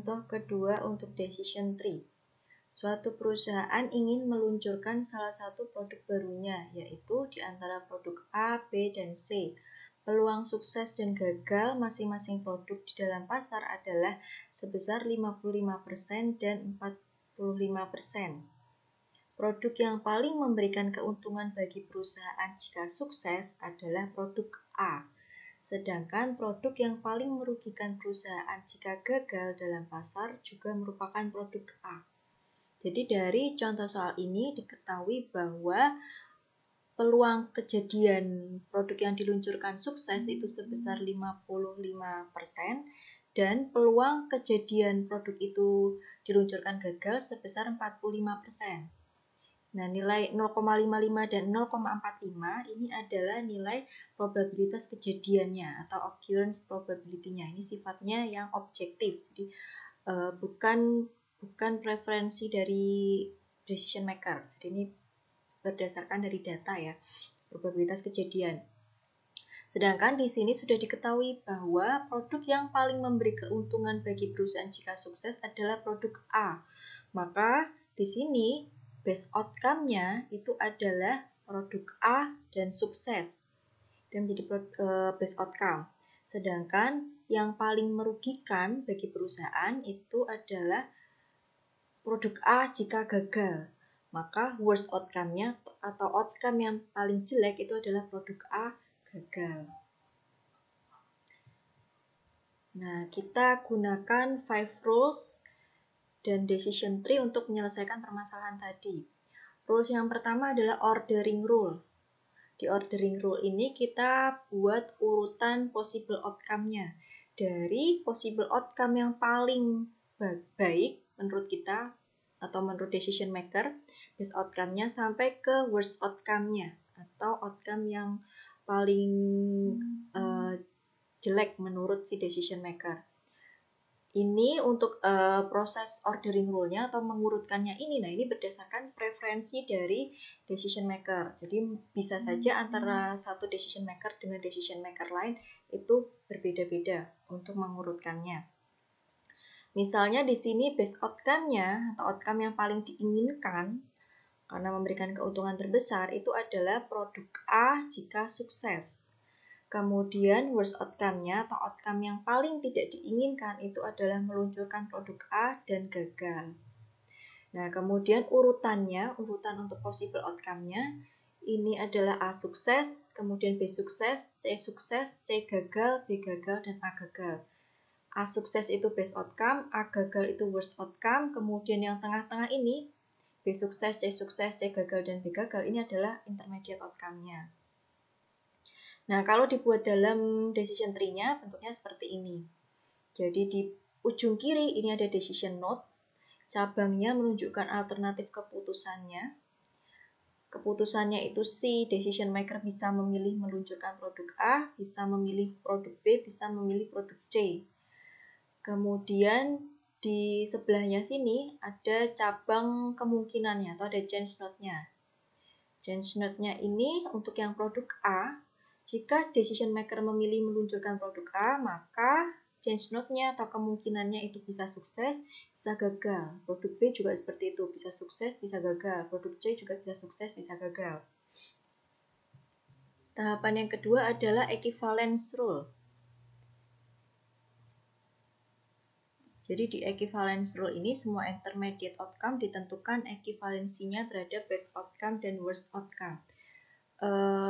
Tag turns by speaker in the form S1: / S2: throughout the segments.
S1: Contoh kedua untuk decision tree. Suatu perusahaan ingin meluncurkan salah satu produk barunya, yaitu di antara produk A, B, dan C. Peluang sukses dan gagal masing-masing produk di dalam pasar adalah sebesar 55% dan 45%. Produk yang paling memberikan keuntungan bagi perusahaan jika sukses adalah produk A. Sedangkan produk yang paling merugikan perusahaan jika gagal dalam pasar juga merupakan produk A. Jadi dari contoh soal ini diketahui bahwa peluang kejadian produk yang diluncurkan sukses itu sebesar 55% dan peluang kejadian produk itu diluncurkan gagal sebesar 45%. Nah, nilai 0,55 dan 0,45 ini adalah nilai probabilitas kejadiannya atau occurrence probability-nya. Ini sifatnya yang objektif. Jadi bukan preferensi dari decision maker. Jadi ini berdasarkan dari data ya, probabilitas kejadian. Sedangkan di sini sudah diketahui bahwa produk yang paling memberi keuntungan bagi perusahaan jika sukses adalah produk A. Maka di sini base outcome-nya itu adalah produk A dan sukses. Itu menjadi base outcome. Sedangkan yang paling merugikan bagi perusahaan itu adalah produk A jika gagal. Maka worst outcome-nya atau outcome yang paling jelek itu adalah produk A gagal. Nah, kita gunakan 5 rules dan decision tree untuk menyelesaikan permasalahan tadi. Rules yang pertama adalah ordering rule. Di ordering rule ini kita buat urutan possible outcome-nya. Dari possible outcome yang paling baik menurut kita atau menurut decision maker, best outcome-nya sampai ke worst outcome-nya atau outcome yang paling jelek menurut si decision maker. Ini untuk proses ordering rule-nya atau mengurutkannya ini. Nah, ini berdasarkan preferensi dari decision maker. Jadi bisa saja antara satu decision maker dengan decision maker lain itu berbeda-beda untuk mengurutkannya. Misalnya di sini best outcome-nya atau outcome yang paling diinginkan karena memberikan keuntungan terbesar itu adalah produk A jika sukses. Kemudian worst outcome-nya atau outcome yang paling tidak diinginkan itu adalah meluncurkan produk A dan gagal. Nah, kemudian urutan untuk possible outcome-nya ini adalah A sukses, kemudian B sukses, C gagal, B gagal, dan A gagal. A sukses itu best outcome, A gagal itu worst outcome, kemudian yang tengah-tengah ini B sukses, C gagal, dan B gagal ini adalah intermediate outcome-nya. Nah, kalau dibuat dalam decision tree-nya bentuknya seperti ini. Jadi di ujung kiri ini ada decision node, cabangnya menunjukkan alternatif keputusannya. Keputusannya itu si decision maker bisa memilih meluncurkan produk A, bisa memilih produk B, bisa memilih produk C. Kemudian di sebelahnya sini ada cabang kemungkinannya atau ada change node-nya. Change node-nya ini untuk yang produk A, jika decision maker memilih meluncurkan produk A, maka change node-nya atau kemungkinannya itu bisa sukses, bisa gagal. Produk B juga seperti itu, bisa sukses, bisa gagal. Produk C juga bisa sukses, bisa gagal. Tahapan yang kedua adalah equivalence rule. Jadi di equivalence rule ini semua intermediate outcome ditentukan ekivalensinya terhadap best outcome dan worst outcome.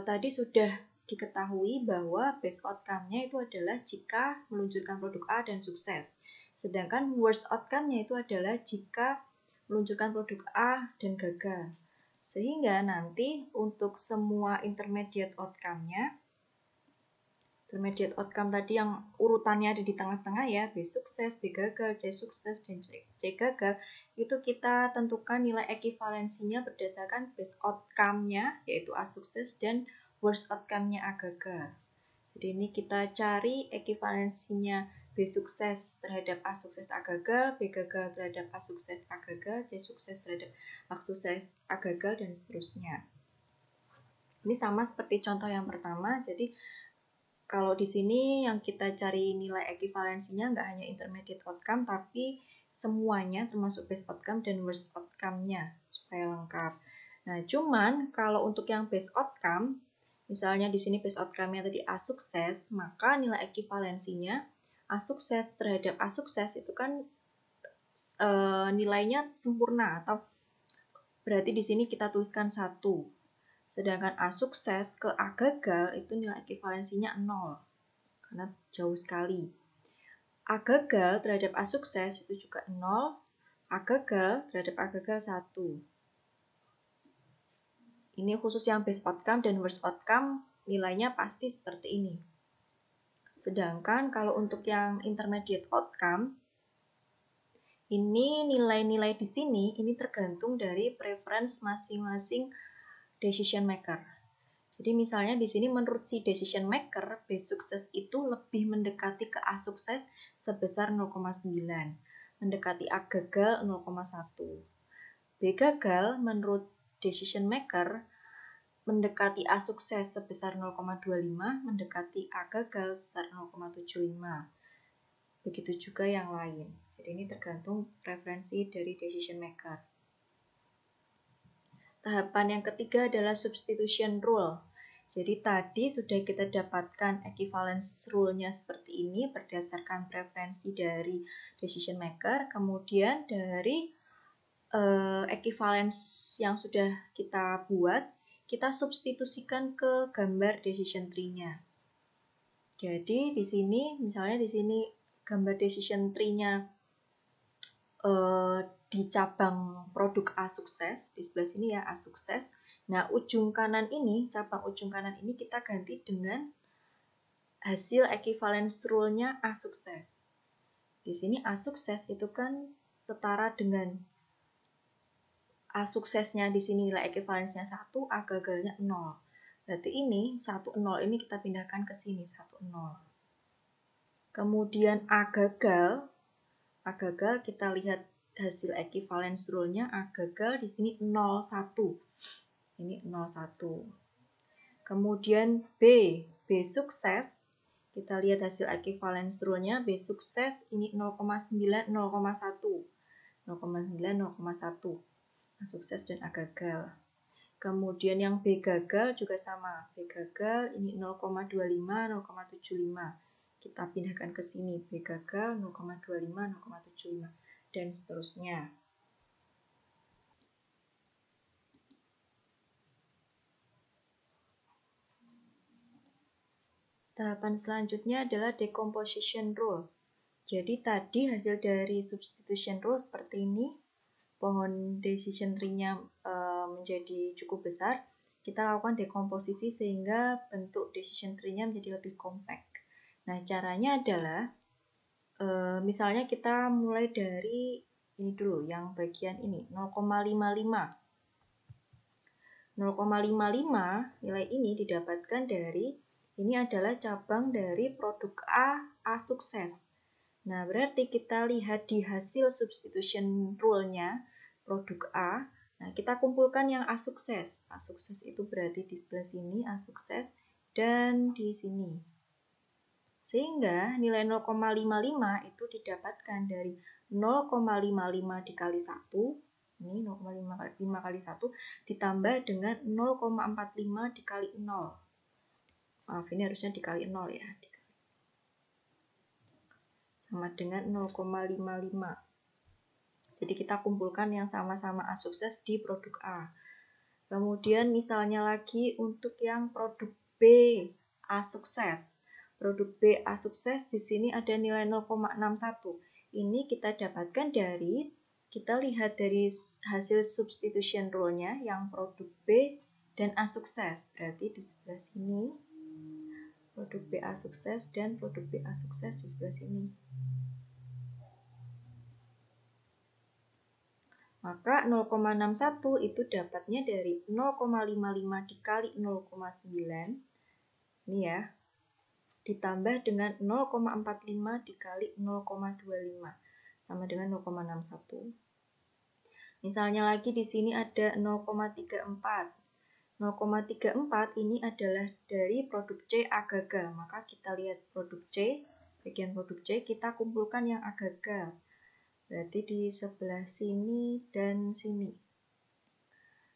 S1: Tadi sudah diketahui bahwa best outcome-nya itu adalah jika meluncurkan produk A dan sukses. Sedangkan worst outcome-nya itu adalah jika meluncurkan produk A dan gagal. Sehingga nanti untuk semua intermediate outcome-nya, intermediate outcome tadi yang urutannya ada di tengah-tengah ya, B sukses, B gagal, C sukses, dan C gagal, itu kita tentukan nilai ekivalensinya berdasarkan best outcome-nya, yaitu A sukses, dan worst outcome-nya A gagal. Jadi ini kita cari ekivalensinya B sukses terhadap A sukses A gagal, B gagal terhadap A sukses A gagal, C sukses terhadap A sukses A gagal, dan seterusnya. Ini sama seperti contoh yang pertama, jadi kalau di sini yang kita cari nilai ekivalensinya nggak hanya intermediate outcome, tapi semuanya termasuk best outcome dan worst outcome-nya supaya lengkap. Nah, cuman kalau untuk yang best outcome, misalnya di sini best outcome-nya tadi A sukses, maka nilai ekivalensinya A sukses terhadap A sukses itu kan nilainya sempurna, atau berarti di sini kita tuliskan 1. Sedangkan A sukses ke A gagal itu nilai ekivalensinya 0. Karena jauh sekali. A gagal terhadap A sukses itu juga 0. A gagal terhadap A gagal 1. Ini khusus yang best outcome dan worst outcome nilainya pasti seperti ini. Sedangkan kalau untuk yang intermediate outcome, ini nilai-nilai di sini ini tergantung dari preference masing-masing decision maker. Jadi misalnya di sini menurut si decision maker, B sukses itu lebih mendekati ke A sukses sebesar 0,9, mendekati A gagal 0,1. B gagal menurut decision maker mendekati A sukses sebesar 0,25, mendekati A gagal sebesar 0,75. Begitu juga yang lain. Jadi ini tergantung preferensi dari decision maker. Tahapan yang ketiga adalah substitution rule. Jadi tadi sudah kita dapatkan equivalence rule-nya seperti ini berdasarkan preferensi dari decision maker. Kemudian dari equivalence yang sudah kita buat, kita substitusikan ke gambar decision tree-nya. Jadi di sini, misalnya di sini gambar decision tree-nya di cabang produk A sukses, di sebelah sini ya A sukses. Nah, ujung kanan ini, cabang ujung kanan ini kita ganti dengan hasil equivalence rule-nya A sukses. Di sini A sukses itu kan setara dengan A suksesnya di sini nilai equivalence-nya 1, A gagalnya 0. Berarti ini 1, 0 ini kita pindahkan ke sini, 1, 0. Kemudian A gagal kita lihat hasil equivalence rule-nya A gagal di sini 0, 1. Ini 01. Kemudian B sukses, kita lihat hasil equivalence rule-nya B sukses ini 0,9, 0,1. 0,9, 0,1. A sukses dan A gagal. Kemudian yang B gagal juga sama. B gagal ini 0,25, 0,75. Kita pindahkan ke sini. B gagal 0,25, 0,75. Dan seterusnya. Tahapan selanjutnya adalah decomposition rule. Jadi tadi hasil dari substitution rule seperti ini, pohon decision tree-nya menjadi cukup besar, kita lakukan dekomposisi sehingga bentuk decision tree-nya menjadi lebih compact. Nah, caranya adalah misalnya kita mulai dari ini dulu, yang bagian ini 0,55. 0,55 nilai ini didapatkan dari, ini adalah cabang dari produk A sukses. Nah, berarti kita lihat di hasil substitution rule-nya produk A. Nah, kita kumpulkan yang A sukses. A sukses itu berarti di sebelah sini A sukses dan di sini. Sehingga nilai 0,55 itu didapatkan dari 0,55 dikali 1. Ini 0,55 kali 1 ditambah dengan 0,45 dikali 0. Maaf, ini harusnya dikali 0 ya. Sama dengan 0,55. Jadi kita kumpulkan yang sama-sama A sukses di produk A. Kemudian misalnya lagi untuk yang produk B A sukses. Produk B A sukses di sini ada nilai 0,61. Ini kita dapatkan dari, kita lihat dari hasil substitution rule-nya yang produk B dan A sukses. Berarti di sebelah sini produk B A sukses dan produk B A sukses di sebelah sini. Maka 0,61 itu dapatnya dari 0,55 dikali 0,9. Ini ya. Ditambah dengan 0,45 dikali 0,25. Sama dengan 0,61. Misalnya lagi di sini ada 0,34. 0,34 ini adalah dari produk C agaga. Maka kita lihat produk C, bagian produk C, kita kumpulkan yang agaga. Berarti di sebelah sini dan sini.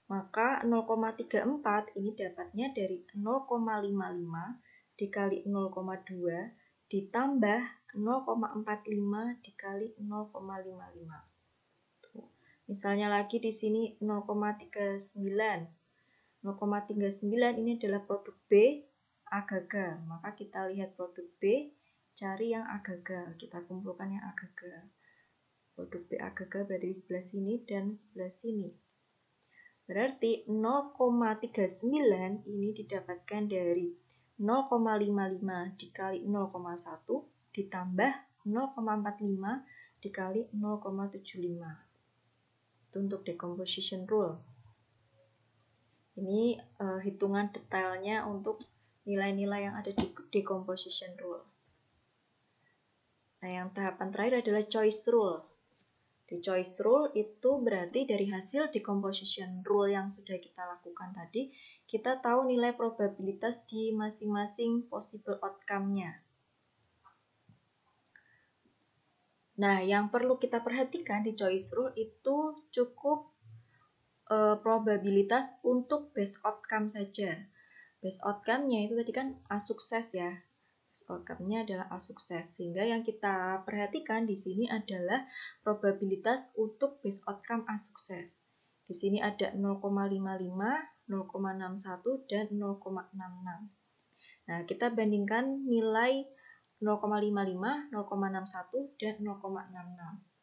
S1: Maka 0,34 ini dapatnya dari 0,55 dikali 0,2 ditambah 0,45 dikali 0,55. Misalnya lagi di sini 0,39. 0,39 ini adalah produk B agaga. Maka kita lihat produk B, cari yang agaga. Kita kumpulkan yang agaga. Produk B agaga berarti di sebelah sini dan sebelah sini. Berarti 0,39 ini didapatkan dari 0,55 dikali 0,1 ditambah 0,45 dikali 0,75. Itu untuk decomposition rule. Ini hitungan detailnya untuk nilai-nilai yang ada di decomposition rule. Nah, yang tahapan terakhir adalah choice rule. Di choice rule itu berarti dari hasil decomposition rule yang sudah kita lakukan tadi, kita tahu nilai probabilitas di masing-masing possible outcome-nya. Nah, yang perlu kita perhatikan di choice rule itu cukup probabilitas untuk best outcome saja. Best outcome-nya itu tadi kan A sukses ya. Best outcome-nya adalah A sukses. Sehingga yang kita perhatikan di sini adalah probabilitas untuk best outcome A sukses. Di sini ada 0,55, 0,61, dan 0,66. Nah, kita bandingkan nilai 0,55, 0,61, dan 0,66.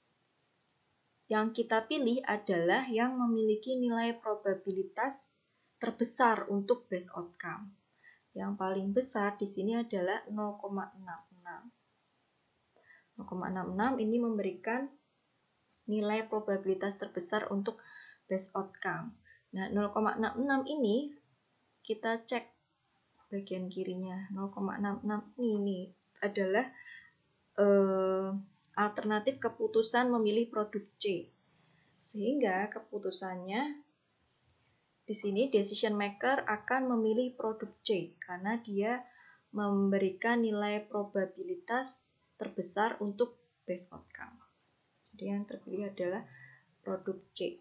S1: Yang kita pilih adalah yang memiliki nilai probabilitas terbesar untuk best outcome. Yang paling besar di sini adalah 0,66. 0,66 ini memberikan nilai probabilitas terbesar untuk best outcome. Nah, 0,66 ini kita cek bagian kirinya. 0,66 ini adalah alternatif keputusan memilih produk C. Sehingga keputusannya di sini decision maker akan memilih produk C karena dia memberikan nilai probabilitas terbesar untuk best outcome. Jadi yang terpilih adalah produk C.